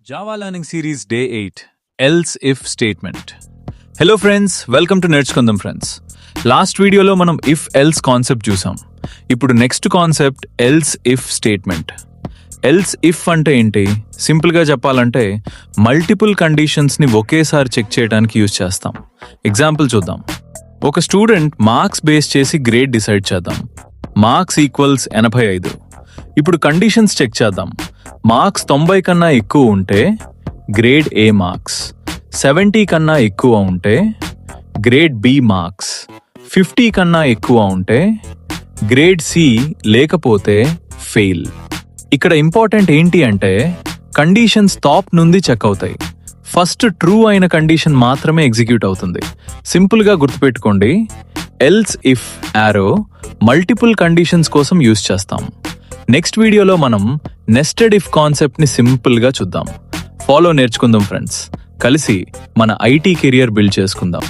Java Learning Series Day 8 Else If Statement. Hello friends, welcome to నేర్చుకుందాం friends. Last వీడియోలో మనం if else concept చూసాం. ఇప్పుడు next concept else if statement. Else if అంటే ఏంటి? సింపుల్గా చెప్పాలంటే మల్టిపుల్ కండిషన్స్ని ఒకేసారి చెక్ చేయడానికి యూజ్ చేస్తాం. ఎగ్జాంపుల్ చూద్దాం. ఒక స్టూడెంట్ మార్క్స్ బేస్ చేసి గ్రేడ్ డిసైడ్ చేద్దాం. Marks equals 85. ఇప్పుడు కండిషన్స్ చెక్ చేద్దాం. మార్క్స్ 90 కన్నా ఎక్కువ ఉంటే గ్రేడ్ ఏ మార్క్స్, 70 కన్నా ఎక్కువ ఉంటే గ్రేడ్ బి మార్క్స్, 50 కన్నా ఎక్కువ ఉంటే గ్రేడ్ సి, లేకపోతే ఫెయిల్. ఇక్కడ ఇంపార్టెంట్ ఏంటి అంటే కండిషన్స్ టాప్ నుండి చెక్ అవుతాయి. ఫస్ట్ ట్రూ అయిన కండిషన్ మాత్రమే ఎగ్జిక్యూట్ అవుతుంది. సింపుల్గా గుర్తుపెట్టుకోండి, else if arrow multiple conditions కోసం యూజ్ చేస్తాం. నెక్స్ట్ వీడియోలో మనం నెస్టెడ్ ఇఫ్ కాన్సెప్ట్ని సింపుల్గా చూద్దాం. ఫాలో నేర్చుకుందాం ఫ్రెండ్స్. కలిసి మన ఐటీ కెరియర్ బిల్డ్ చేసుకుందాం.